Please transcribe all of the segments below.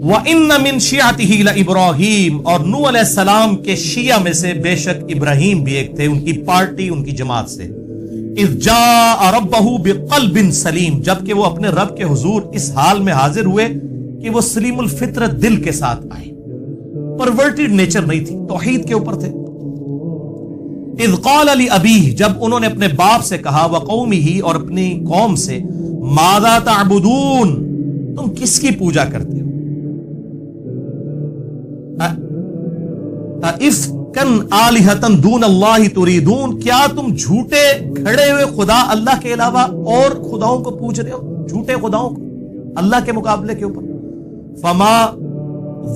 وَإِنَّ مِن شِيعَتِهِ لَإِبْرَاهِيمَ، اور نوح علیہ السلام کے شیعہ میں سے بے شک ابراہیم بھی ایک تھے، ان کی پارٹی، ان کی جماعت سے. اِذْ جَاءَ رَبَّهُ بِقَلْبٍ سلیم، جبکہ وہ اپنے رب کے حضور اس حال میں حاضر ہوئے کہ وہ سلیم الفطرت دل کے ساتھ آئے، پرورٹڈ نیچر نہیں تھی، توحید کے اوپر تھے. اذ قال لأبیہ، جب انہوں نے اپنے باپ سے کہا، وقومہ، اور اپنی قوم سے، ماذا تعبدون، تم کس کی پوجا کرتے ہو؟ افکن آلہۃ دون اللہ تریدون، کیا تم جھوٹے کھڑے ہوئے خدا اللہ کے علاوہ اور خداؤں کو پوج رہے ہو، جھوٹے خداؤں کو اللہ کے مقابلے کے اوپر. فما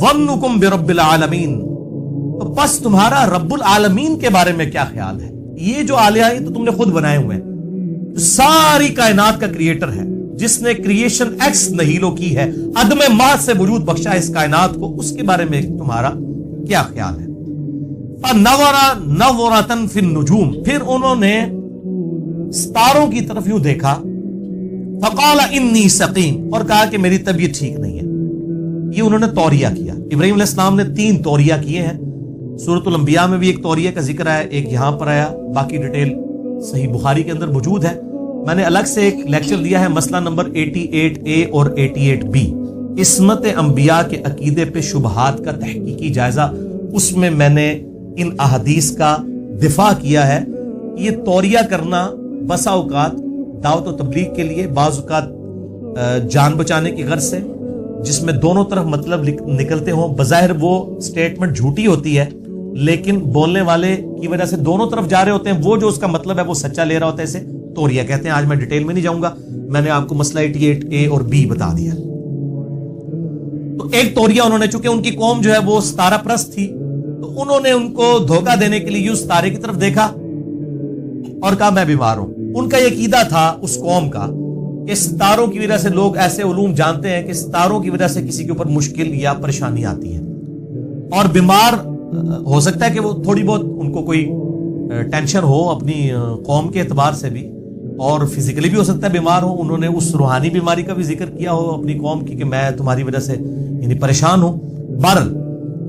ظنکم برب العالمین، تو بس تمہارا رب العالمین کے بارے میں کیا خیال ہے؟ یہ جو آلیہ ہیں تو تم نے خود بنائے ہوئے ہیں، ساری کائنات کا کریٹر ہے، جس نے کریشن ایکس نہیلو کی ہے، عدم ماں سے وجود بخشا اس کائنات کو، اس کے بارے میں تمہارا کیا خیال ہے؟ فَنَظَرَ نَظْرَةً فِي النُّجُومِ، پھر انہوں نے ستاروں کی طرف یوں دیکھا، فَقَالَ إِنِّي سَقِيمٌ، اور کہا کہ میری طبیعت ٹھیک نہیں ہے. یہ انہوں نے توریہ کیا. ابراہیم علیہ السلام نے 3 توریہ کیے ہیں. سورۃ الانبیاء میں بھی ایک توریہ کا ذکر آیا، ایک یہاں پر آیا، باقی ڈیٹیل صحیح بخاری کے اندر موجود ہے. میں نے الگ سے ایک لیکچر دیا ہے، مسئلہ نمبر 88A اور 88B، عصمت انبیاء کے عقیدے پہ شبہات کا تحقیقی جائزہ. اس میں میں نے ان احادیث کا دفاع کیا ہے. یہ توریہ کرنا بسا اوقات دعوت و تبلیغ کے لیے، بعض اوقات جان بچانے کی غرض سے، جس میں دونوں طرف مطلب نکلتے ہوں. بظاہر وہ سٹیٹمنٹ جھوٹی ہوتی ہے، لیکن بولنے والے کی وجہ سے دونوں طرف جا رہے ہوتے ہیں، وہ جو اس کا مطلب ہے وہ سچا لے رہا ہوتا ہے. اسے توریہ کہتے ہیں. آج میں ڈیٹیل میں نہیں جاؤں گا، میں نے آپ کو مسئلہ 88A اور B بتا دیا. تو ایک توریہ انہوں نے، چونکہ ان کی قوم جو ہے وہ ستارہ پرست تھی، تو انہوں نے ان کو دھوکہ دینے کے لیے یوں ستارے کی طرف دیکھا اور کہا میں بیمار ہوں. ان کا یہ عقیدہ تھا اس قوم کا کہ ستاروں کی وجہ سے، لوگ ایسے علوم جانتے ہیں کہ ستاروں کی وجہ سے کسی کے اوپر مشکل یا پریشانی آتی ہے، اور بیمار ہو سکتا ہے کہ وہ تھوڑی بہت ان کو کوئی ٹینشن ہو اپنی قوم کے اعتبار سے بھی، اور فزیکلی بھی ہو سکتا ہے بیمار ہو. انہوں نے اس روحانی بیماری کا بھی ذکر کیا ہو اپنی قوم کی کہ میں تمہاری وجہ سے یعنی پریشان ہوں. بہرحال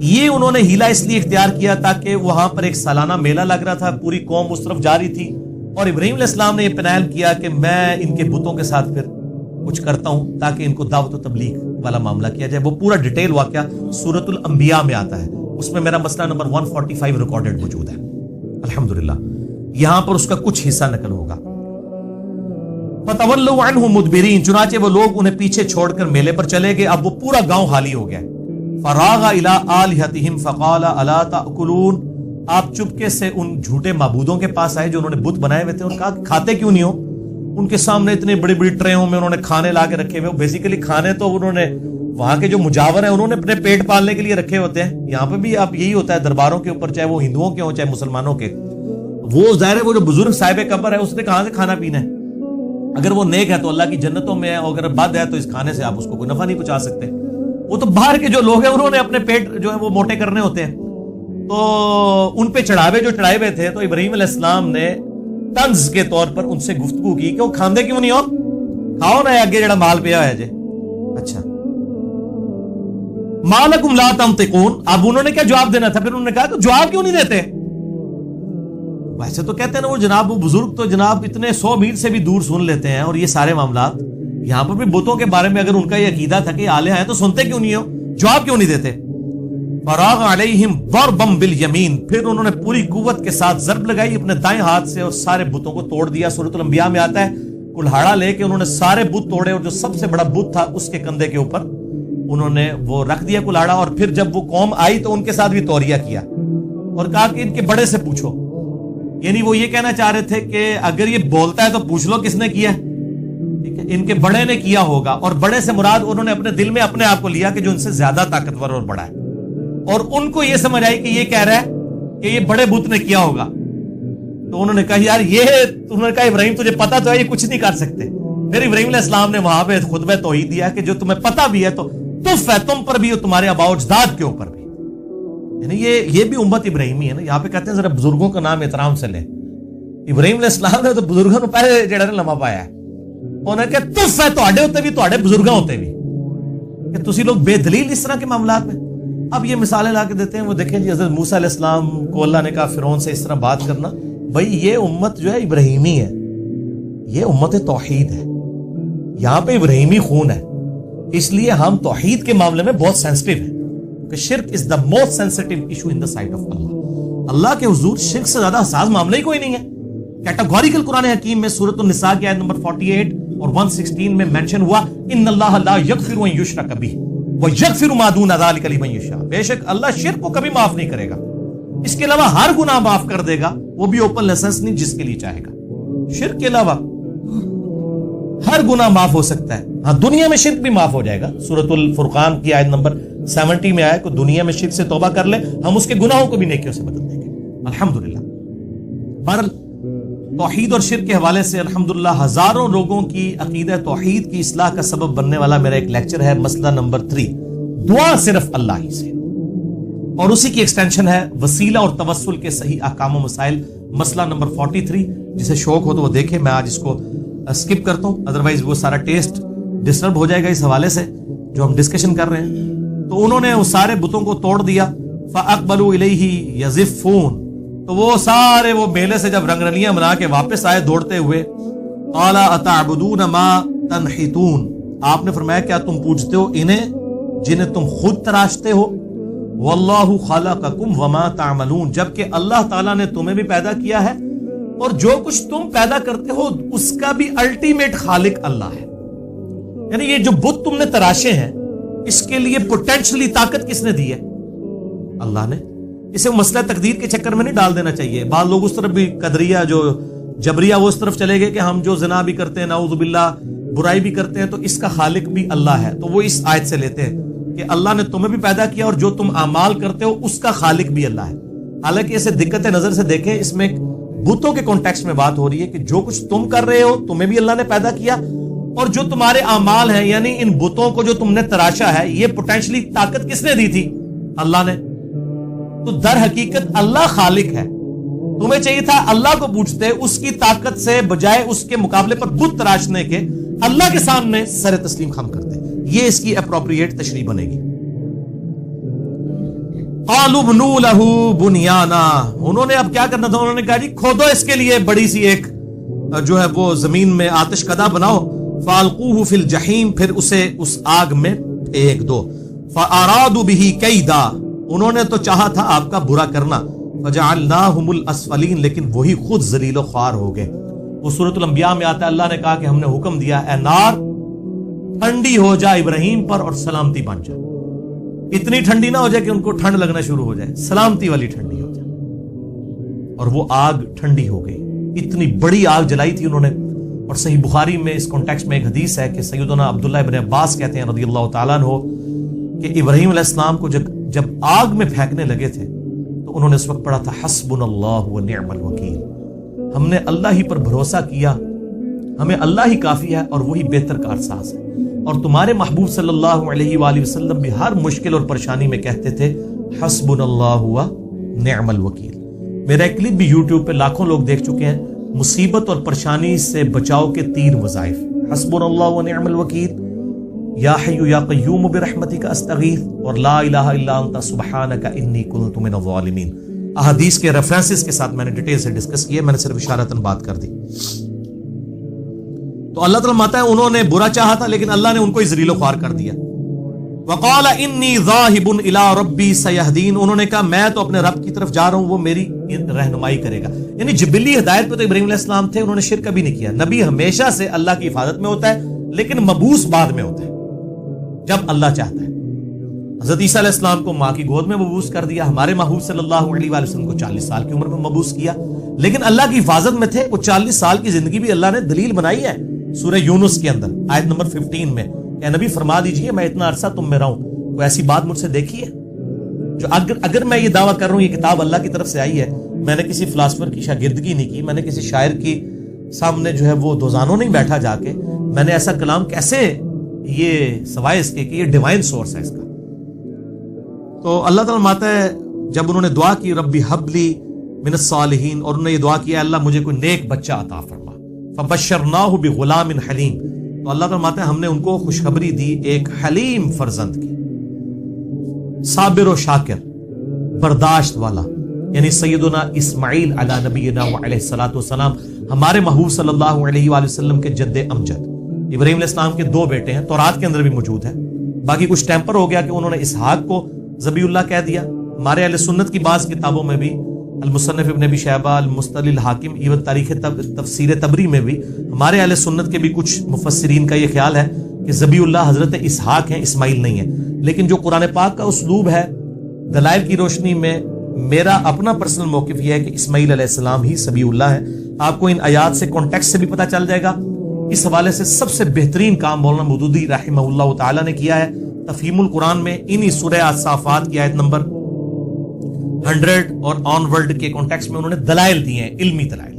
یہ انہوں نے ہیلا اس لیے اختیار کیا تاکہ وہاں پر ایک سالانہ میلہ لگ رہا تھا، پوری قوم اس طرف جا رہی تھی، اور ابراہیم علیہ السلام نے یہ پلان کیا کہ میں ان کے بتوں کے ساتھ پھر کچھ کرتا ہوں تاکہ ان کو دعوت و تبلیغ والا معاملہ کیا جائے. وہ پورا ڈیٹیل واقعہ سورۃ الانبیاء میں آتا ہے، اس میں میرا مسئلہ نمبر 145 ریکارڈڈ موجود ہے الحمدللہ. یہاں پر اس کا کچھ حصہ نقل ہوگا. فَتَوَلَّوْا عَنْهُ مُدْبِرِينَ، چنانچہ وہ لوگ انہیں پیچھے چھوڑ کر میلے پر چلے گئے. اب وہ پورا گاؤں خالی ہو گیا. فَرَاغَ إِلَىٰ آلِهَتِهِمْ فَقَالَ أَلَا تَأْكُلُونَ، آپ چپکے سے ان جھوٹے معبودوں کے پاس آئے جو انہوں نے بت بنائے ہوئے تھے، اور کہا کھاتے کیوں نہیں ہو؟ ان کے سامنے اتنے بڑی بڑی ٹریوں میں انہوں نے کھانے لا کے رکھے ہوئے. بیسیکلی کھانے تو انہوں نے وہاں کے جو مجاور ہیں انہوں نے اپنے پیٹ پالنے کے لیے رکھے ہوتے ہیں. یہاں پہ بھی اب یہی ہوتا ہے درباروں کے اوپر، چاہے وہ ہندوؤں کے ہوں چاہے مسلمانوں کے. وہ ظاہر ہے وہ جو بزرگ صاحب قبر ہے، اس نے کہاں سے کھانا پینا ہے؟ اگر وہ نیک ہے تو اللہ کی جنتوں میں ہے، اور اگر بد ہے تو اس کھانے سے آپ اس کو کوئی نفع نہیں پہنچا سکتے. وہ تو باہر کے جو لوگ ہیں انہوں نے اپنے پیٹ جو ہے وہ موٹے کرنے ہوتے ہیں، تو ان پہ چڑھاوے جو چڑھائے ہوئے تھے. تو ابراہیم علیہ السلام نے طنز کے طور پر ان سے گفتگو کی کہ وہ کھاندے کیوں نہیں ہو؟ کھاؤ نا آگے جڑا مال پیا ہوا ہے جے. اچھا ما لکم لا تنطقون، اب انہوں نے کیا جواب دینا تھا؟ پھر انہوں نے کہا کہ جواب کیوں نہیں دیتے؟ ویسے تو کہتے ہیں نا وہ جناب وہ بزرگ تو جناب اتنے 100 میل سے بھی دور سن لیتے ہیں، اور یہ سارے معاملات یہاں پر بھی بتوں کے بارے میں اگر ان کا یہ عقیدہ تھا کہ آلہہ ہیں تو سنتے کیوں نہیں ہو؟ جواب کیوں نہیں دیتے؟ فراغ علیہم ضربا بالیمین، پھر انہوں نے پوری قوت کے ساتھ ضرب لگائی اپنے دائیں ہاتھ سے اور سارے بتوں کو توڑ دیا. سورۃ الانبیاء میں آتا ہے کلہاڑا لے کے انہوں نے سارے بت توڑے، اور جو سب سے بڑا بت تھا اس کے کندھے کے اوپر انہوں نے وہ رکھ دیا کلہاڑا. اور پھر جب وہ قوم آئی تو ان کے ساتھ بھی توریہ کیا اور کہا کہ ان کے بڑے سے پوچھو. یعنی وہ یہ کہنا چاہ رہے تھے کہ اگر یہ بولتا ہے تو پوچھ لو کس نے کیا ہے. ٹھیک ہے، ان کے بڑے نے کیا ہوگا. اور بڑے سے مراد انہوں نے اپنے دل میں اپنے آپ کو لیا کہ جو ان سے زیادہ طاقتور اور بڑا ہے، اور ان کو یہ سمجھ آئی کہ یہ کہہ رہا ہے کہ یہ بڑے بت نے کیا ہوگا. تو انہوں نے کہا یار یہ، انہوں نے کہا ابراہیم تجھے پتا تو ہے یہ کچھ نہیں کر سکتے. پھر ابراہیم علیہ السلام نے وہاں پہ خطبہ توحید دیا کہ جو تمہیں پتا بھی ہے تو تف ہے تم پر بھی اور تمہارے آباء و اجداد کے اوپر بھی. یعنی یہ بھی امت ابراہیمی ہے نا. یہاں پہ کہتے ہیں ذرا بزرگوں کا نام احترام سے لیں. ابراہیم علیہ السلام نے تو بزرگوں کو پہلے جڑا لمحہ پایا ہے. انہوں نے کہا تف ہے تواڈے ہوتے بھی تواڈے بزرگاں ہوتے بھی. کہ تسی لوگ بے دلیل اس طرح کے معاملات میں. اب یہ مثالیں لا کے دیتے ہیں. وہ دیکھیں جی حضرت موسیٰ علیہ السلام کو اللہ نے کہا فرعون سے اس طرح بات کرنا. بھائی یہ امت جو ہے ابراہیمی ہے, یہ امت توحید ہے, یہاں پہ ابراہیمی خون ہے, اس لیے ہم توحید کے معاملے میں بہت سینسٹیو ہیں کہ شرک is the most sensitive issue in the sight of اللہ. اللہ کے حضور شرک سے زیادہ حساس معاملہ ہی کوئی نہیں ہے. کیٹاگوریکل قرآن حکیم میں سورۃ النساء کی آیت نمبر 48 اور 116 میں مینشن ہوا ان اللہ لا یغفر ان یشرک بہ ویغفر ما دون ذلک لمن یشاء. بے شک اللہ شرک کو کبھی معاف نہیں کرے گا, اس کے علاوہ ہر گناہ معاف کر دے گا, وہ بھی اوپن لائسنس نہیں, جس کے لیے چاہے گا. شرک کے علاوہ ہر گناہ معاف ہو سکتا ہے. ہاں دنیا میں شرک بھی معاف ہو جائے گا. سورۃ الفرقان کی آیت نمبر 70 میں آیا کہ دنیا میں شرک سے توبہ کر لے ہم اس کے گناہوں کو بھی نیکیوں سے بدل دیں گے الحمدللہ. بہرحال توحید اور شرک کے حوالے سے الحمدللہ ہزاروں لوگوں کی عقیدہ توحید کی اصلاح کا سبب بننے والا میرا ایک لیکچر ہے, مسئلہ نمبر 3, دعا صرف اللہ ہی سے, اور اسی کی ایکسٹینشن ہے وسیلہ اور توسل کے صحیح احکام و مسائل, مسئلہ نمبر 43. جسے شوق ہو تو وہ دیکھے, میں آج اس کو اسکپ کرتا ہوں, ادروائز وہ سارا ٹیسٹ ڈسٹرب ہو جائے گا اس حوالے سے جو ہم ڈسکشن کر رہے ہیں. تو انہوں نے اس سارے بتوں کو توڑ دیا. فَأَقْبَلُوا إِلَيْهِ يَزِفُّونَ, تو وہ سارے وہ میلے سے جب رنگ رلیاں بنا کے واپس آئے دوڑتے ہوئے, قَالَ أَتَعْبُدُونَ مَا تَنْحِتُونَ, آپ نے فرمایا کیا تم پوجتے ہو انہیں جنہیں تم خود تراشتے ہو, وَاللَّهُ خَلَقَكُمْ وَمَا تَعْمَلُونَ, جبکہ اللہ تعالیٰ نے تمہیں بھی پیدا کیا ہے اور جو کچھ تم پیدا کرتے ہو اس کا بھی الٹیمیٹ خالق اللہ ہے. یعنی یہ جو بت تم نے تراشے ہیں اس کے لیے پوٹینشلی طاقت کس نے دی ہے؟ اللہ نے. اسے مسئلہ تقدیر کے چکر میں نہیں ڈال دینا چاہیے. بعض لوگ اس طرف بھی, قدریہ جو جبریہ, وہ اس طرف چلے گئے کہ ہم جو زنا بھی کرتے ہیں نعوذ باللہ برائی بھی کرتے ہیں تو اس کا خالق بھی اللہ ہے. تو وہ اس آیت سے لیتے ہیں کہ اللہ نے تمہیں بھی پیدا کیا اور جو تم اعمال کرتے ہو اس کا خالق بھی اللہ ہے. حالانکہ اسے دقت نظر سے دیکھیں, اس میں بتوں کے کانٹیکسٹ میں بات ہو رہی ہے کہ جو کچھ تم کر رہے ہو تمہیں بھی اللہ نے پیدا کیا, اور جو تمہارے اعمال ہیں یعنی ان بتوں کو جو تم نے تراشا ہے یہ پوٹینشلی طاقت کس نے دی تھی؟ اللہ نے. تو در حقیقت اللہ خالق ہے. تمہیں چاہیے تھا اللہ کو پوچھتے, اس کی طاقت سے بجائے اس کے مقابلے پر بت تراشنے کے اللہ کے سامنے سر تسلیم خم کرتے. یہ اس کی اپروپریٹ تشریح بنے گی. قالوا بنوا له بنیانا, انہوں نے اب کیا کرنا تھا, انہوں نے کہا جی کھودو اس کے لیے بڑی سی ایک جو ہے وہ زمین میں آتش کدہ بناؤ. فالقوه فی الجحیم, پھر اسے اس آگ میں پھینک دو. فارادوا به کیدا, انہوں نے تو چاہا تھا آپ کا برا کرنا. فجعلناهم الاسفلین, لیکن وہی خود ذلیل و خوار ہو گئے. وہ سورۃ الانبیاء میں آتا ہے, اللہ نے کہا کہ ہم نے حکم دیا اے نار ٹھنڈی ہو جا ابراہیم پر اور سلامتی بن جا. اتنی ٹھنڈی نہ ہو جائے کہ ان کو ٹھنڈ لگنا شروع ہو جائے, سلامتی والی ٹھنڈی ہو جائے. اور وہ آگ ٹھنڈی ہو گئی. اتنی بڑی آگ جلائی تھی انہوں نے. اور صحیح بخاری میں اس کانٹیکسٹ میں ایک حدیث ہے کہ سیدنا عبداللہ ابن عباس کہتے ہیں رضی اللہ تعالیٰ عنہ کہ ابراہیم علیہ السلام کو جب آگ میں پھینکنے لگے تھے تو انہوں نے اس وقت پڑھا تھا حسبنا اللہ و نعم الوکیل, ہم نے اللہ ہی پر بھروسہ کیا, ہمیں اللہ ہی کافی ہے اور وہی بہتر کارساز ہے. اور تمہارے محبوب صلی اللہ علیہ وآلہ وسلم بھی ہر مشکل اور پریشانی میں کہتے تھے حسبنا اللہ و نعم الوکیل. میرا ایک کلپ بھی یوٹیوب پہ لاکھوں لوگ دیکھ چکے ہیں, مصیبت اور پریشانی سے بچاؤ کے 3 وظائف, حسبنا اللہ و نعم الوکیل, یا حی یا قیوم برحمتک استغیث, اور لا الہ الا انت سبحانک انی کنت من الظالمین. احادیث کے ریفرنسز کے ساتھ میں نے ڈیٹیل سے ڈسکس کیے, میں نے صرف اشارتاً بات کر دی. تو اللہ تعالیٰ ماتا ہے انہوں نے برا چاہا تھا لیکن اللہ نے ان کو ذلیل و خوار کر دیا. وقال انی ذاہب الی ربی سیہدین, انہوں نے کہا میں تو اپنے رب کی طرف جا رہا ہوں, وہ میری رہنمائی کرے گا. یعنی جبلی ہدایت پہ تو ابراہیم علیہ السلام تھے, انہوں نے شرک کبھی نہیں کیا. نبی ہمیشہ سے اللہ کی حفاظت میں ہوتا ہے لیکن مبعوث بعد میں ہوتا ہے جب اللہ چاہتا ہے. حضرت عیسیٰ علیہ السلام کو ماں کی گود میں مبعوث کر دیا, ہمارے محبوب صلی اللہ علیہ وآلہ وسلم کو 40 سال کی عمر میں مبعوث کیا, لیکن اللہ کی حفاظت میں تھے. وہ 40 سال کی زندگی بھی اللہ نے دلیل بنائی ہے سورہ یونس کے اندر آیت نمبر 15 میں کہ نبی فرما دیجئے میں اتنا عرصہ تم میں رہوں. کوئی ایسی بات مجھ سے دیکھی ہے جو اگر میں یہ دعویٰ کر رہا ہوں یہ کتاب اللہ کی طرف سے آئی ہے, میں نے کسی فلاسفر کی شاگردگی نہیں کی, میں نے کسی شاعر کی سامنے جو ہے وہ دوزانوں نہیں بیٹھا جا کے, میں نے ایسا کلام کیسے, یہ سوائے اس کے کہ یہ ڈیوائن سورس ہے اس کا. تو اللہ تعالیٰ ماتا ہے جب انہوں نے دعا کی ربی حبلی من الصالحین, اور انہوں نے یہ دعا کیا اللہ مجھے کوئی نیک بچہ عطا فرما. فبشرناہ بغلام حلیم, تو اللہ فرماتا ہے ہم نے ان کو خوشخبری دی ایک حلیم فرزند کی، صابر و شاکر، برداشت والا، یعنی سیدنا اسماعیل علی نبینا علیہ الصلوۃ والسلام، ہمارے محبوب صلی اللہ علیہ وآلہ وسلم کے جد امجد۔ ابراہیم علیہ السلام کے 2 بیٹے ہیں، تورات کے اندر بھی موجود ہے، باقی کچھ ٹیمپر ہو گیا کہ انہوں نے اسحاق کو ذبیح اللہ کہہ دیا۔ ہمارے اہل سنت کی بعض کتابوں میں بھی، المصنف ابن ابی شیبہ، المستدل الحاکم، ایون تاریخ تفسیر تبری میں بھی ہمارے اہل سنت کے بھی کچھ مفسرین کا یہ خیال ہے کہ ذبیح اللہ حضرت اسحاق ہیں، اسماعیل نہیں ہے۔ لیکن جو قرآن پاک کا اسلوب ہے، دلائل کی روشنی میں میرا اپنا پرسنل موقف یہ ہے کہ اسماعیل علیہ السلام ہی ذبیح اللہ ہے۔ آپ کو ان آیات سے کانٹیکسٹ سے بھی پتہ چل جائے گا۔ اس حوالے سے سب سے بہترین کام مولانا مودودی رحمہ اللہ تعالی نے کیا ہے تفہیم القرآن میں، انہی سورہ الصافات کی آیت نمبر 100 اور آن ورلڈ کے کانٹیکسٹ میں انہوں نے دلائل دیے ہیں، علمی دلائل،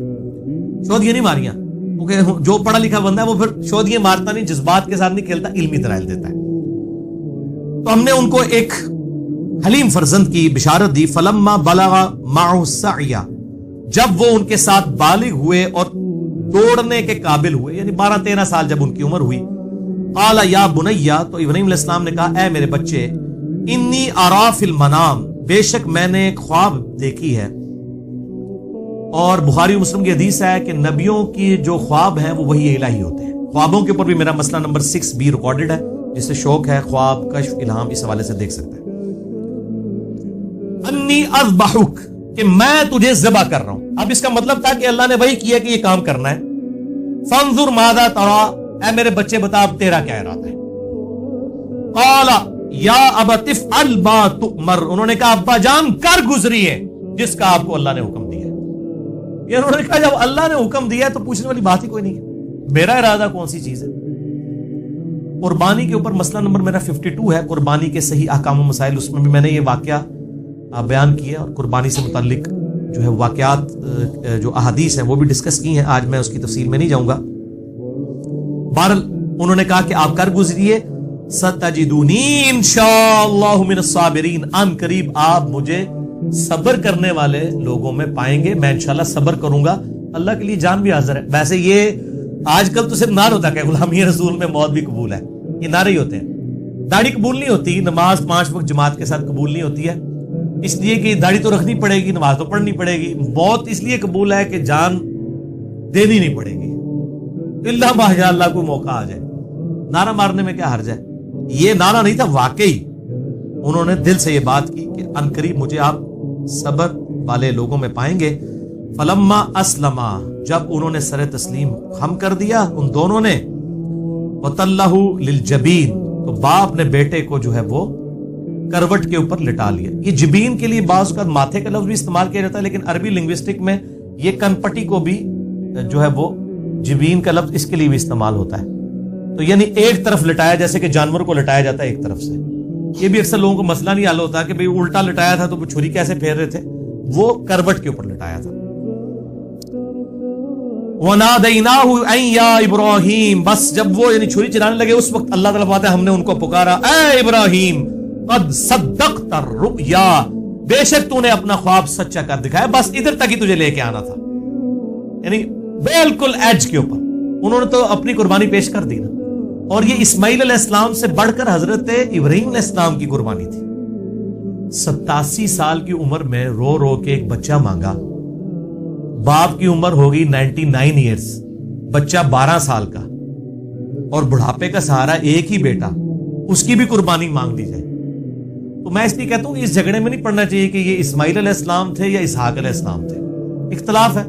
شودیاں نہیں ماریاں، کیونکہ جو پڑھا لکھا بندہ ہے وہ پھر شودیاں مارتا نہیں، جذبات کے ساتھ نہیں کھیلتا، علمی دلائل دیتا ہے۔ تو ہم نے ان کو ایک حلیم فرزند کی بشارت دی۔ فلما بلغ معه السعی، جب وہ ان کے ساتھ بالغ ہوئے اور دوڑنے کے قابل ہوئے، یعنی 12-13 سال جب ان کی عمر ہوئی، قال یا بنی، تو ابراہیم علیہ السلام نے کہا اے میرے بچے، انی ارا فی المنام، بے شک میں نے ایک خواب دیکھی ہے۔ اور بخاری و مسلم کی حدیث ہے کہ نبیوں کی جو خواب ہیں وہ وحی الہی ہوتے ہیں۔ خوابوں کے اوپر بھی میرا مسئلہ نمبر 6 بھی ریکارڈڈ ہے، جسے شوق ہے خواب، کشف، الہام، اس حوالے سے دیکھ سکتے ہیں۔ انی اذبحک، کہ میں تجھے ذبح کر رہا ہوں۔ اب اس کا مطلب تھا کہ اللہ نے وہی کیا کہ یہ کام کرنا ہے۔ فانظر ماذا تری، اے میرے بچے بتا اب تیرا کیا ارادہ ہے۔ قال یا ابت افعل ما تؤمر، انہوں نے کہا ابا جان کر گزریے جس کا آپ کو اللہ نے حکم دیا ہے۔ یہ انہوں نے کہا جب اللہ نے حکم دیا ہے تو پوچھنے والی بات ہی کوئی نہیں ہے، میرا ارادہ کون سی چیز ہے۔ قربانی کے اوپر مسئلہ نمبر میرا 52 ہے، قربانی کے صحیح احکام و مسائل، اس میں بھی میں نے یہ واقعہ بیان کیا اور قربانی سے متعلق جو ہے واقعات، جو احادیث ہیں وہ بھی ڈسکس کی ہیں، آج میں اس کی تفصیل میں نہیں جاؤں گا۔ بہرحال انہوں نے کہا کہ آپ کر گزریے، ستجدونی انشاءاللہ من الصابرین، ان قریب آپ مجھے صبر کرنے والے لوگوں میں پائیں گے، میں انشاءاللہ صبر کروں گا، اللہ کے لیے جان بھی حاضر ہے۔ ویسے یہ آج کل تو صرف نعرہ ہوتا ہے کہ غلامی رسول میں موت بھی قبول ہے، یہ نعرے ہی ہوتے ہیں، داڑھی قبول نہیں ہوتی، نماز 5 وقت جماعت کے ساتھ قبول نہیں ہوتی ہے، اس لیے کہ داڑھی تو رکھنی پڑے گی، نماز تو پڑھنی پڑے گی۔ موت اس لیے قبول ہے کہ جان دینی نہیں پڑے گی، اللہ ماشاء اللہ کوئی موقع آ جائے۔ نعرہ مارنے میں کیا حرج ہے؟ یہ نعرہ نہیں تھا، واقعی انہوں نے دل سے یہ بات کی کہ ان قریب مجھے آپ صبر والے لوگوں میں پائیں گے۔ فلما اسلما، جب انہوں نے سر تسلیم خم کر دیا ان دونوں نے، وتلہ للجبین، تو باپ نے بیٹے کو جو ہے وہ کروٹ کے اوپر لٹا لیا۔ یہ جبین کے لیے بعض اوقات ماتھے کا لفظ بھی استعمال کیا جاتا ہے، لیکن عربی لنگوسٹک میں یہ کن پٹی کو بھی جو ہے وہ جبین کا لفظ اس کے لیے بھی استعمال ہوتا ہے۔ تو یعنی ایک طرف لٹایا، جیسے کہ جانور کو لٹایا جاتا ہے ایک طرف سے۔ یہ بھی اکثر لوگوں کو مسئلہ نہیں حل ہوتا کہ بھئی الٹا لٹایا تھا تو وہ چھری کیسے پھیر رہے تھے، وہ کروٹ کے اوپر لٹایا تھا۔ وَنَادَيْنَاهُ أَن يَا إِبْرَاهِيمُ، بس جب وہ یعنی چھری چلانے لگے اس وقت اللہ تعالیٰ بات ہے ہم نے ان کو پکارا، اے ابراہیم قد صدقت الرؤیا، بے شک تو نے اپنا خواب سچا کر دکھایا، بس ادھر تک ہی تجھے لے کے آنا تھا۔ یعنی بالکل ایج کے اوپر انہوں نے تو اپنی قربانی پیش کر دی نا۔ اور یہ اسماعیل علیہ السلام سے بڑھ کر حضرت ابراہیم علیہ السلام کی قربانی تھی۔ 87 سال کی عمر میں رو رو کے ایک بچہ مانگا، باپ کی عمر ہوگی 99 ایئرز، بچہ 12 سال کا، اور بڑھاپے کا سہارا ایک ہی بیٹا، اس کی بھی قربانی مانگ دی جائے۔ تو میں اس لیے کہتا ہوں کہ اس جھگڑے میں نہیں پڑنا چاہیے کہ یہ اسماعیل علیہ السلام تھے یا اسحاق علیہ السلام تھے، اختلاف ہے،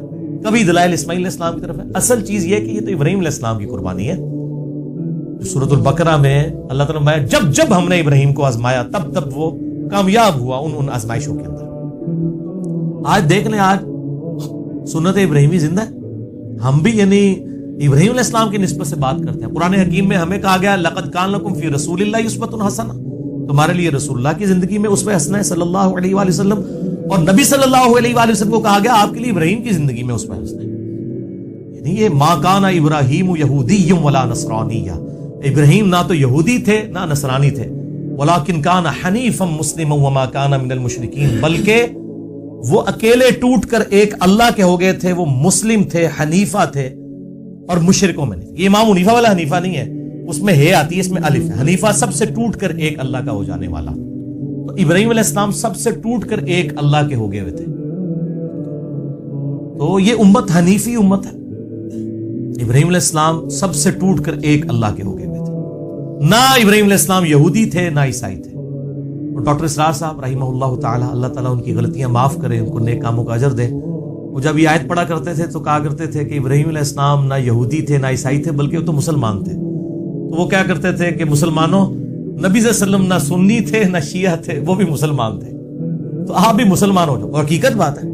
کبھی دلائل اسماعیل علیہ السلام کی طرف ہے، اصل چیز یہ کہ یہ تو ابراہیم علیہ السلام کی قربانی ہے۔ سورۃ البقرہ میں اللہ تعالیٰ میں جب ہم نے ابراہیم کو آزمایا تب وہ کامیاب ہوا ان آزمائشوں کے اندر۔ آج دیکھ لیں، آج سنت ابراہیمی زندہ ہے، ہم بھی یعنی ابراہیم علیہ السلام کی نسبت سے بات کرتے ہیں۔ قرآن حکیم میں ہمیں کہا گیا لقد کان لکم فی رسول اللہ اسوۃ حسنہ، تمہارے لیے رسول اللہ کی زندگی میں اسوہ حسنہ ہے صلی اللہ علیہ وآلہ وسلم، اور نبی صلی اللہ علیہ وآلہ وسلم کو کہا گیا آپ کے لیے ابراہیم کی زندگی میں اسوہ حسنہ ہے۔ یعنی یہ ما کان ابراہیم یہودی ولا نصرانی، ابراہیم نہ تو یہودی تھے نہ نصرانی تھے، ولکن کان حنیفا مسلما وما کان من المشرکین، بلکہ وہ اکیلے ٹوٹ کر ایک اللہ کے ہو گئے تھے، وہ مسلم تھے، حنیفہ تھے، اور مشرکوں میں نہیں. یہ امام حنیفہ والا حنیفہ نہیں ہے, اس میں ہے آتی ہے, اس میں الف ہے. حنیفہ سب سے ٹوٹ کر ایک اللہ کا ہو جانے والا. تو ابراہیم علیہ السلام سب سے ٹوٹ کر ایک اللہ کے ہو گئے ہوئے تھے. تو یہ امت حنیفی امت ہے. ابراہیم علیہ السلام سب سے ٹوٹ کر ایک اللہ کے ہو گئے ہوئے تھے. نہ ابراہیم علیہ السلام یہودی تھے نہ عیسائی تھے. اور ڈاکٹر اسرار صاحب رحمہ اللہ تعالی, اللہ تعالیٰ ان کی غلطیاں معاف کرے, ان کو نیک کاموں کا اجر دے, وہ جب یہ آیت پڑھا کرتے تھے تو کہا کرتے تھے کہ ابراہیم علیہ السلام نہ یہودی تھے نہ عیسائی تھے بلکہ وہ تو مسلمان تھے. تو وہ کیا کرتے تھے کہ مسلمانوں, نبی صلی اللہ علیہ وسلم نہ سنی تھے نہ شیعہ تھے, وہ بھی مسلمان تھے, تو آپ بھی مسلمان ہو جاؤ. اور حقیقت بات ہے,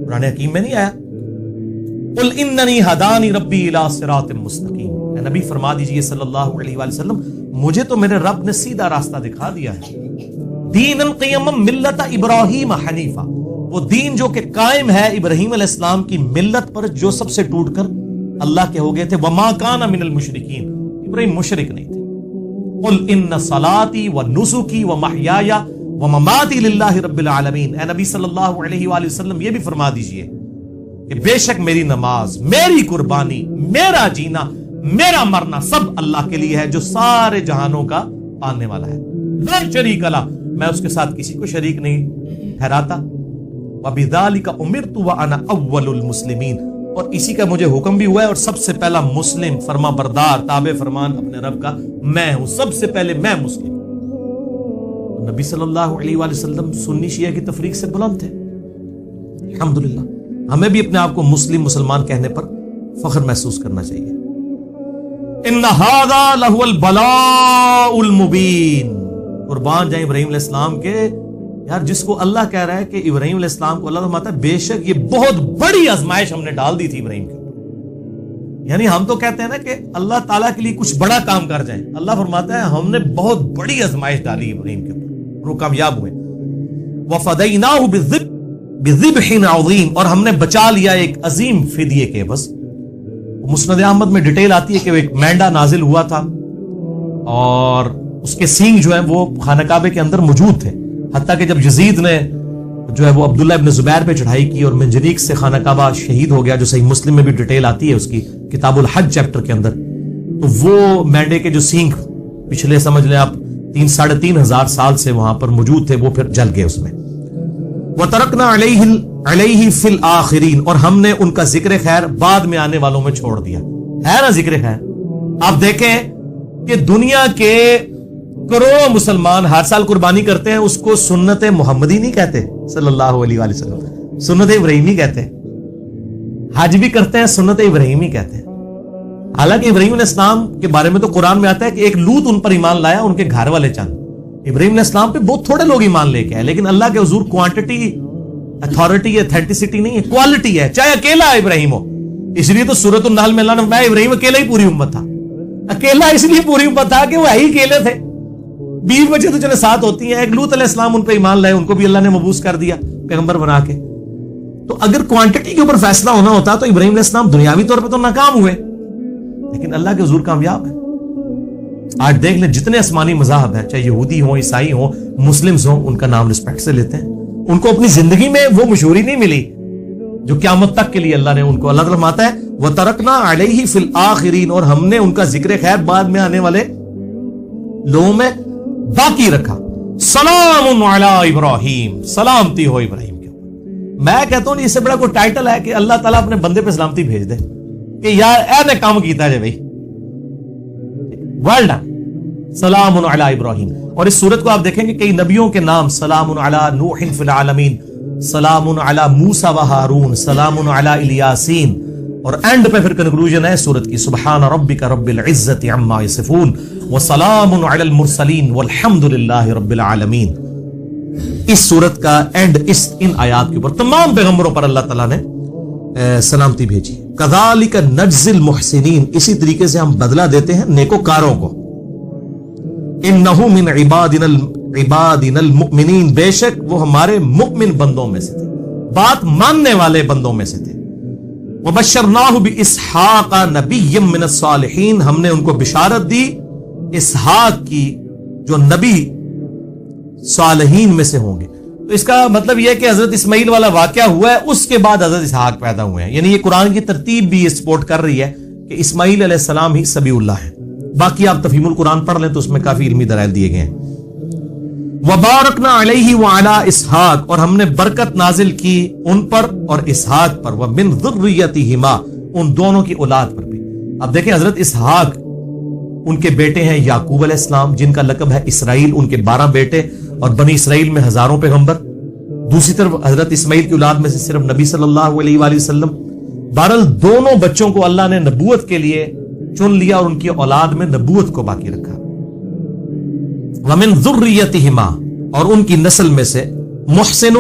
قرآن حکیم میں نہیں آیا قل اننی ہدانی ربی الی صراط مستقیم. اے نبی فرما دیجئے صلی اللہ علیہ وآلہ وسلم, مجھے تو میرے رب نے سیدھا راستہ دکھا دیا ہے. دین القیم ملت ابراہیم حنیفہ, وہ دین جو کہ قائم ہے ابراہیم علیہ السلام کی ملت پر, جو سب سے ٹوٹ کر اللہ کے ہو گئے تھے. وما کان من المشرکین, ابراہیم مشرک نہیں تھے. قل ان صلاتی ونسکی ومحیای ومماتی للہ رب العالمین. اے نبی صلی اللہ علیہ وآلہ وسلم یہ بھی فرما دیجئے کہ بے شک میری نماز, میری قربانی, میرا جینا, میرا مرنا سب اللہ کے لیے ہے جو سارے جہانوں کا پالنے والا ہے. لا شریک لہ, میں اس کے ساتھ کسی کو شریک نہیں ٹھہراتا. وبذالک امرت وانا اول المسلمین, اور اسی کا مجھے حکم بھی ہوا ہے اور سب سے پہلا مسلم, فرما بردار, تابع فرمان اپنے رب کا میں ہوں, سب سے پہلے میں مسلم. نبی صلی اللہ علیہ وآلہ وسلم سنی شیعہ کی تفریق سے بلند تھے. الحمدللہ ہمیں بھی اپنے آپ کو مسلمان کہنے پر فخر محسوس کرنا چاہیے. ان ھذا لہو البلاء المبین. قربان جائیں ابراہیم علیہ السلام کے, یار جس کو اللہ کہہ رہا ہے کہ ابراہیم علیہ السلام کو اللہ فرماتا ہے بے شک یہ بہت بڑی آزمائش ہم نے ڈال دی تھی ابراہیم کے اوپر. یعنی ہم تو کہتے ہیں نا کہ اللہ تعالیٰ کے لیے کچھ بڑا کام کر جائیں, اللہ فرماتا ہے ہم نے بہت بڑی آزمائش ڈالی ابراہیم کے اوپر, وہ کامیاب ہوئے. وفدیناہ بذبح عظیم, اور ہم نے بچا لیا ایک عظیم فدیے کے. بس مسند احمد میں ڈیٹیل آتی ہے کہ وہ ایک مینڈا نازل ہوا تھا اور اس کے سینگ جو ہیں وہ خانہ کعبے کے اندر موجود تھے, حتیٰ کہ جب یزید نے جو ہے وہ عبداللہ ابن زبیر پہ چڑھائی کی اور منجنیق سے خانہ کعبہ شہید ہو گیا, جو صحیح مسلم میں بھی ڈیٹیل آتی ہے اس کی کتاب الحج چیپٹر کے اندر, تو وہ مینڈے کے جو سینگ پچھلے سمجھ لیں آپ 3,500 سال سے وہاں پر موجود تھے, وہ پھر جل گئے اس میں. وَتَرَكْنَا عَلَيْهِ فِي الْآخِرِينَ, اور ہم نے ان کا ذکر خیر بعد میں آنے والوں میں چھوڑ دیا. ہے نا ذکر خیر. آپ دیکھیں کہ دنیا کے کروڑوں مسلمان ہر سال قربانی کرتے ہیں, اس کو سنت محمدی نہیں کہتے صلی اللہ علیہ وآلہ وسلم, سنت ابراہیمی کہتے ہیں. حج بھی کرتے ہیں, سنت ابراہیمی کہتے ہیں. حالانکہ ابراہیم علیہ السلام کے بارے میں تو قرآن میں آتا ہے کہ ایک لوط ان پر ایمان لایا, ان کے گھر والے چند. ابراہیم علیہ السلام پہ بہت تھوڑے لوگ ایمان لے کے آئے, لیکن اللہ کے حضور کوانٹٹی, اتھارٹی, ایتھینٹسٹی نہیں ہے, کوالٹی ہے. چاہے اکیلا ابراہیم ہو, اس لیے تو سورۃ النحل میں اللہ نے فرمایا ابراہیم اکیلا ہی پوری امت تھا. اکیلا اس لیے پوری امت تھا کہ وہ ہی اکیلے تھے, 20 بچے تو چلے ساتھ ہوتی ہیں. ایک لوط علیہ السلام ان پہ ایمان لائے, ان کو بھی اللہ نے مبعوث کر دیا پیغمبر بنا کے. تو اگر کوانٹٹی کے اوپر فیصلہ ہونا ہوتا تو ابراہیم علیہ السلام دنیاوی طور پہ تو ناکام ہوئے, لیکن اللہ کے حضور کامیاب ہے. آج دیکھ لیں جتنے آسمانی مذاہب ہیں, چاہے یہودی ہوں, عیسائی ہوں, مسلمز ہوں, ان کا نام رسپیکٹ سے لیتے ہیں. ان کو اپنی زندگی میں وہ مشہوری نہیں ملی جو قیامت تک کے لیے اللہ نے ان کو, اللہ تعالیٰ فرماتا ہے وَتَرَكْنَا عَلَيْهِ فِي الْآخِرِينَ, اور ہم نے ان کا ذکر خیر بعد میں آنے والے لوگوں میں باقی رکھا. سلام علی ابراہیم, سلامتی ہو ابراہیم کے اوپر. میں کہتا ہوں اس سے بڑا کوئی ٹائٹل ہے کہ اللہ تعالیٰ اپنے بندے پہ سلامتی بھیج دے کہ یار اے نے کام کیتا ہے بھائی, ورلڈ سلام علی ابراہیم. اور اس صورت کو آپ دیکھیں گے کئی نبیوں کے نام, سلام علی نوح فی العالمین, سلام علی موسیٰ و ہارون, سلام علی الیاسین, اور اینڈ پہ پھر کنکلوژن ہے سورت کی سبحان ربک رب العزت عما یصفون وسلام علی المرسلین والحمد للہ رب العالمین. اس سورت کا اینڈ ان آیات کے اوپر تمام پیغمبروں پر اللہ تعالیٰ نے سلامتی بھیجی. کذالک نجزی المحسنین, اسی طریقے سے ہم بدلہ دیتے ہیں نیکوکاروں کو. انہ من عبادنا المؤمنین, بے شک وہ ہمارے مؤمن بندوں میں سے تھے, بات ماننے والے بندوں میں سے تھے. وبشرناہ باسحاق نبی من الصالحین, ہم نے ان کو بشارت دی اسحاق کی جو نبی صالحین میں سے ہوں گے. تو اس کا مطلب یہ ہے کہ حضرت اسماعیل والا واقعہ ہوا ہے, اس کے بعد حضرت اسحاق پیدا ہوئے ہیں. یعنی یہ قرآن کی ترتیب بھی یہ سپورٹ کر رہی ہے کہ اسماعیل علیہ السلام ہی سبی اللہ ہے. باقی آپ تفہیم القرآن پڑھ لیں تو اس میں کافی علمی دلائل دیے گئے ہیں. وبارکنا علیہ وعلی اسحاق، اور ہم نے برکت نازل کی ان پر اور اسحاق پر، ومن ذریتہما، ان دونوں کی اولاد پر بھی. اب دیکھیں حضرت اسحاق ان کے بیٹے ہیں یعقوب علیہ السلام جن کا لقب ہے اسرائیل، ان کے 12 بیٹے اور بنی اسرائیل میں ہزاروں پیغمبر. دوسری طرف حضرت اسماعیل کی اولاد میں سے صرف نبی صلی اللہ علیہ وآلہ وسلم. بہرحال دونوں بچوں کو اللہ نے نبوت کے لیے چن لیا اور ان کی اولاد میں نبوت کو باقی رکھا. ومن ذریتہما، اور ان کی نسل میں سے محسن،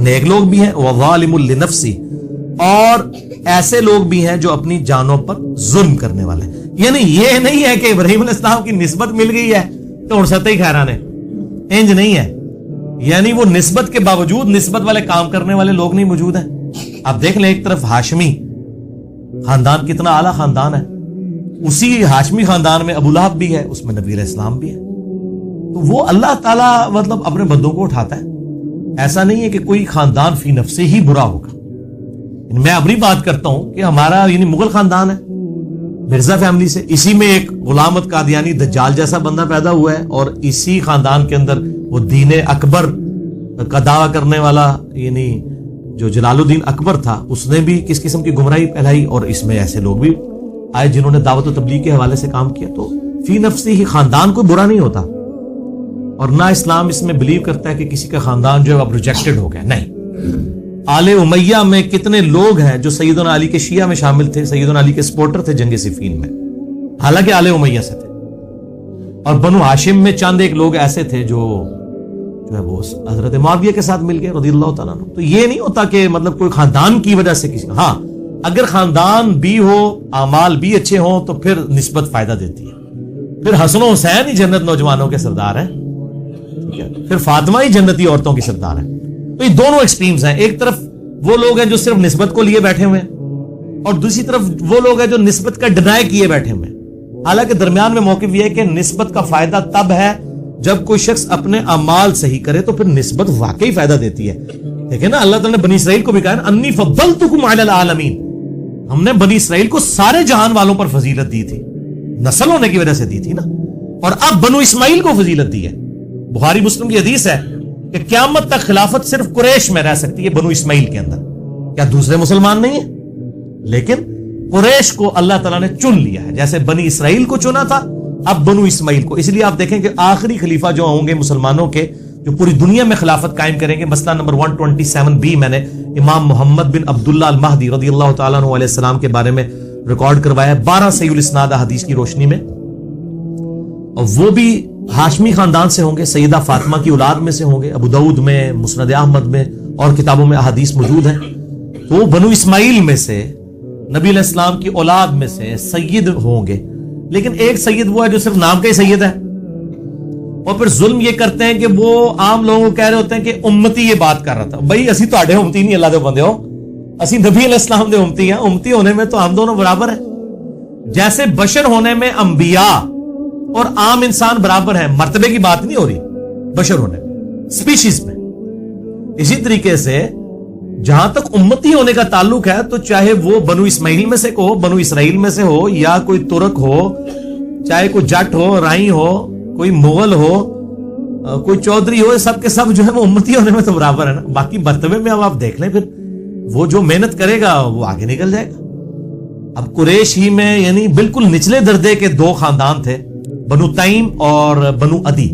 نیک لوگ بھی ہیں، وظالم لنفسی، اور ایسے لوگ بھی ہیں جو اپنی جانوں پر ظلم کرنے والے ہیں. یعنی یہ نہیں ہے کہ ابراہیم علیہ السلام کی نسبت مل گئی ہے تو اڑ ستے ہی خیران ہے، انج نہیں ہے. یعنی وہ نسبت کے باوجود نسبت والے کام کرنے والے لوگ نہیں موجود ہیں. آپ دیکھ لیں ایک طرف ہاشمی خاندان کتنا اعلیٰ خاندان ہے، اسی ہاشمی خاندان میں ابو لہب بھی ہے، اس میں نبی علیہ السلام بھی ہے. تو وہ اللہ تعالیٰ مطلب اپنے بندوں کو اٹھاتا ہے. ایسا نہیں ہے کہ کوئی خاندان فی نفسے ہی برا ہوگا. میں اپنی بات کرتا ہوں کہ ہمارا یعنی مغل خاندان ہے، مرزا فیملی سے، اسی میں ایک غلامت قادیانی دجال جیسا بندہ پیدا ہوا ہے، اور اسی خاندان کے اندر وہ دین اکبر کا دعویٰ کرنے والا یعنی جو جلال الدین اکبر تھا اس نے بھی کس قسم کی گمراہی پھیلائی، اور اس میں ایسے لوگ بھی آئے جنہوں نے دعوت و تبلیغ کے حوالے سے کام کیا. تو فی نفسی ہی خاندان کوئی برا نہیں ہوتا، اور نہ اسلام اس میں بلیو کرتا ہے کہ کسی کا خاندان جو ہے اب ریجیکٹڈ ہو گیا. نہیں، آل امیہ میں کتنے لوگ ہیں جو سیدنا علی کے شیعہ میں شامل تھے، سیدنا علی کے سپورٹر تھے جنگ صفین میں، حالانکہ آل امیہ سے تھے. اور بنو ہاشم میں چند ایک لوگ ایسے تھے جو ہے وہ حضرت معاویہ کے ساتھ مل گئے رضی اللہ تعالیٰ عنہ. تو یہ نہیں ہوتا کہ مطلب کوئی خاندان کی وجہ سے کسی، ہاں اگر خاندان بھی ہو، اعمال بھی اچھے ہوں تو پھر نسبت فائدہ دیتی ہے. پھر حسن و حسین ہی جنت نوجوانوں کے سردار ہیں، پھر فاطمہ ہی جنتی عورتوں کی سردار ہیں. تو یہ دونوں ایکسٹریمز ہیں. ایک طرف وہ لوگ ہیں جو صرف نسبت کو لیے بیٹھے ہوئے ہیں، اور دوسری طرف وہ لوگ ہیں جو نسبت کا ڈینائی کیے بیٹھے ہوئے ہیں. حالانکہ درمیان میں موقف یہ ہے کہ نسبت کا فائدہ تب ہے جب کوئی شخص اپنے اعمال صحیح کرے تو پھر نسبت واقعی فائدہ دیتی ہے. دیکھیں نا اللہ تعالیٰ نے بنی اسرائیل کو بھی کہا انی فضلتکم علی العالمین، ہم نے بنی اسرائیل کو سارے جہان والوں پر فضیلت دی تھی، نسل ہونے کی وجہ سے دی تھی نا. اور اب بنو اسماعیل کو فضیلت دی ہے. بخاری مسلم کی حدیث ہے کہ قیامت تک خلافت صرف قریش میں رہ سکتی ہے، بنو اسماعیل کے اندر. کیا دوسرے مسلمان نہیں ہیں؟ لیکن قریش کو اللہ تعالیٰ نے چن لیا ہے، جیسے بنی اسرائیل کو چنا تھا اب بنو اسماعیل کو. اس لیے آپ دیکھیں کہ آخری خلیفہ جو ہوں گے مسلمانوں کے جو پوری دنیا میں خلافت قائم کریں گے، مسئلہ نمبر 127 میں نے امام محمد بن عبداللہ المہدی رضی اللہ تعالیٰ عنہ علیہ السلام کے بارے میں ریکارڈ کروایا 12 صحیح الاسناد حدیث کی روشنی میں. اور وہ بھی ہاشمی خاندان سے ہوں گے، سیدہ فاطمہ کی اولاد میں سے ہوں گے. ابو داؤد میں، مسند احمد میں اور کتابوں میں احادیث موجود ہیں. تو وہ بنو اسماعیل میں سے نبی علیہ السلام کی اولاد میں سے سید ہوں گے. لیکن ایک سید وہ ہے جو صرف نام کا ہی سید ہے، اور پھر ظلم یہ کرتے ہیں کہ وہ عام لوگوں کو کہہ رہے ہوتے ہیں کہ امتی یہ بات کر رہا تھا. بھائی اسی تو آڈے امتی نہیں، اللہ دے بندے ہو، اسی نبی علیہ السلام دے امتی ہیں. امتی ہونے میں تو ہم دونوں برابر ہیں. جیسے بشر ہونے میں انبیاء اور عام انسان برابر ہیں، مرتبے کی بات نہیں ہو رہی بشر ہونے میں، سپیشیز میں. اسی طریقے سے جہاں تک امتی ہونے کا تعلق ہے تو چاہے وہ بنو اسماعیل میں سے ہو، بنو اسرائیل میں سے ہو، یا کوئی ترک ہو، چاہے کوئی جٹ ہو، رائی ہو، کوئی مغل ہو، کوئی چودھری ہو، سب کے سب جو ہے وہ امتی ہونے میں تو برابر ہے نا. باقی مرتبے میں اب آپ دیکھ لیں، پھر وہ جو محنت کرے گا وہ آگے نکل جائے گا. اب قریش ہی میں یعنی بالکل نچلے درجے کے 2 خاندان تھے، بنو تیم اور بنو عدی.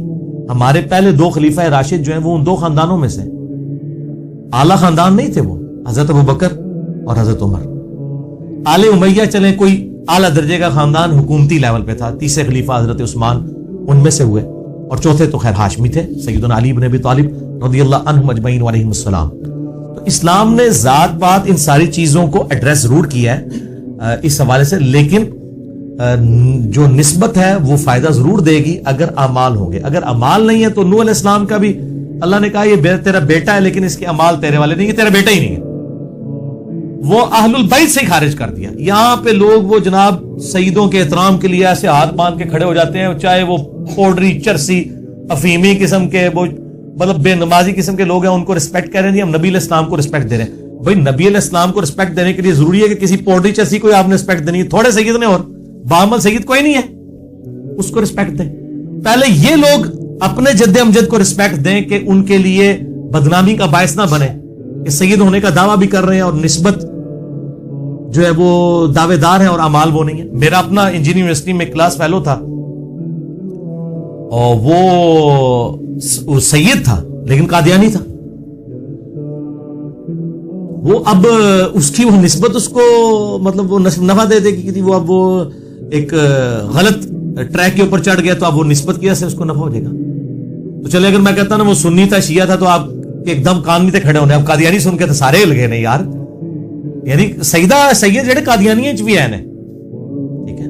ہمارے پہلے 2 خلیفہ راشد جو ہیں وہ ان 2 خاندانوں میں سے. اعلیٰ خاندان نہیں تھے وہ، حضرت ابوبکر اور حضرت عمر. آل امیہ چلیں کوئی اعلیٰ درجے کا خاندان حکومتی لیول پہ تھا. تیسرے خلیفہ حضرت عثمان ان میں سے ہوئے، اور چوتھے تو خیر ہاشمی تھے، سیدنا علی بن ابی طالب رضی اللہ عنہم اجمعین علیہم السلام. تو اسلام نے ذات پات ان ساری چیزوں کو ایڈریس ضرور کیا ہے اس حوالے سے، لیکن جو نسبت ہے وہ فائدہ ضرور دے گی اگر اعمال ہوں گے. اگر اعمال نہیں ہے تو نوح علیہ السلام کا بھی اللہ نے کہا یہ تیرا بیٹا ہے لیکن اس کے اعمال تیرے والے نہیں، یہ تیرا بیٹا ہی نہیں ہے. وہ اہل البیت سے خارج کر دیا. یہاں پہ لوگ وہ جناب سیدوں کے احترام کے لیے ایسے ہاتھ باندھ کے کھڑے ہو جاتے ہیں، چاہے وہ پوڈری، چرسی، افیمی قسم کے وہ مطلب بے نمازی قسم کے لوگ ہیں، ان کو رسپیکٹ کہہ رہے ہیں. ہم نبی علیہ السلام کو رسپیکٹ دے رہے ہیں. بھائی نبی علیہ السلام کو رسپیکٹ دینے کے لیے ضروری ہے کہ کسی پوڈری چسی کو آپ نے رسپیکٹ دینی ہے؟ تھوڑے سید نے اور بامل سید کوئی نہیں ہے، اس کو رسپیکٹ دیں. پہلے یہ لوگ اپنے جد امجد کو رسپیکٹ دیں کہ ان کے لیے بدنامی کا باعث نہ بنے کہ سید ہونے کا دعویٰ بھی کر رہے ہیں اور نسبت جو ہے وہ دعوے دار ہیں اور اعمال وہ نہیں ہے. میرا اپنا انجینئرنگ یونیورسٹی میں کلاس فیلو تھا اور وہ سید تھا لیکن قادیانی تھا. وہ اب اس کی وہ نسبت اس کو مطلب وہ نفع دے دے گی کہ وہ اب وہ ایک غلط ٹریک کے اوپر چڑھ گیا تو اب وہ نسبت کی وجہ سے اس کو نفع ہو جائے گا. تو چلے اگر میں کہتا نا وہ سنی تھا شیعہ تھا تو آپ ایک دم کان میں کھڑے ہونے. اب قادیانی سن کے تو سارے لگے نہیں یار، یعنی سید جڑے قادیانی بھی ہیں ٹھیک ہے،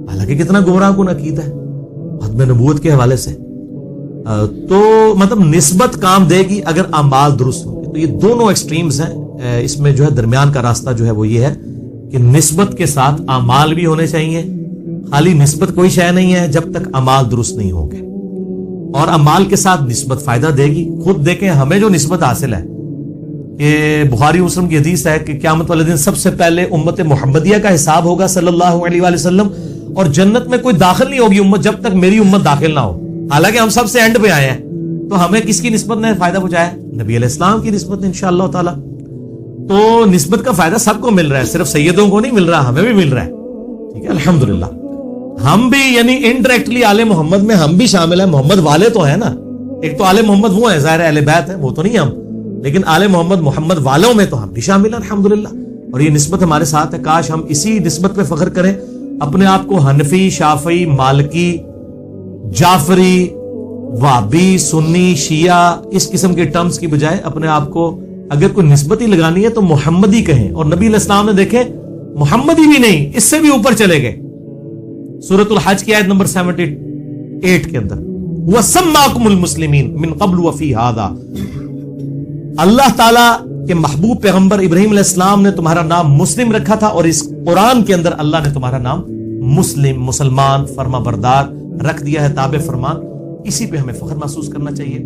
حالانکہ کتنا گمراہ کن عقیدہ ہے ختم نبوت کے حوالے سے. تو مطلب نسبت کام دے گی اگر اعمال درست ہوں گے. تو یہ دونوں ایکسٹریمز ہیں، اس میں جو ہے درمیان کا راستہ جو ہے وہ یہ ہے کہ نسبت کے ساتھ اعمال بھی ہونے چاہیے. خالی نسبت کوئی شے نہیں ہے جب تک اعمال درست نہیں ہوں گے، اور اعمال کے ساتھ نسبت فائدہ دے گی. خود دیکھیں ہمیں جو نسبت حاصل ہے کہ بخاری مسلم کی حدیث ہے کہ قیامت والے دن سب سے پہلے امت محمدیہ کا حساب ہوگا صلی اللہ علیہ وآلہ وسلم، اور جنت میں کوئی داخل نہیں ہوگی امت جب تک میری امت داخل نہ ہو. حالانکہ ہم سب سے اینڈ پہ آئے ہیں، تو ہمیں کس کی نسبت نے فائدہ پہنچایا؟ نبی علیہ السلام کی نسبت نے انشاءاللہ تعالی. تو نسبت کا فائدہ سب کو مل رہا ہے، صرف سیدوں کو نہیں مل رہا، ہمیں بھی مل رہا ہے. ٹھیک ہے الحمدللہ. ہم بھی یعنی انڈائریکٹلی آل محمد میں ہم بھی شامل ہیں. محمد والے تو ہیں نا، ایک تو آل محمد وہ ہیں ظاہر اہل بیت ہیں، وہ تو نہیں ہم، لیکن آل محمد والوں میں تو ہم بھی شامل ہیں الحمدللہ. اور یہ نسبت ہمارے ساتھ ہے. کاش ہم اسی نسبت پہ فخر کریں، اپنے آپ کو حنفی، شافعی، مالکی، جعفری، وہابی، سنی، شیعہ اس قسم کے ٹرمز کی بجائے اپنے آپ کو اگر کوئی نسبت ہی لگانی ہے تو محمدی کہیں. اور نبی علیہ السلام نے دیکھیں محمدی بھی نہیں، اس سے بھی اوپر چلے گئے. سورۃ الحج کی آیت نمبر 78 کے اندر وَسَمَّاكُمُ الْمُسْلِمِينَ مِنْ قَبْلُ وَفِي هَذَا، اللہ تعالیٰ کے محبوب پیغمبر ابراہیم علیہ السلام نے تمہارا نام مسلم رکھا تھا، اور اس قرآن کے اندر اللہ نے تمہارا نام مسلمان، فرما بردار رکھ دیا ہے، تابع فرمان. اسی پہ ہمیں فخر محسوس کرنا چاہیے.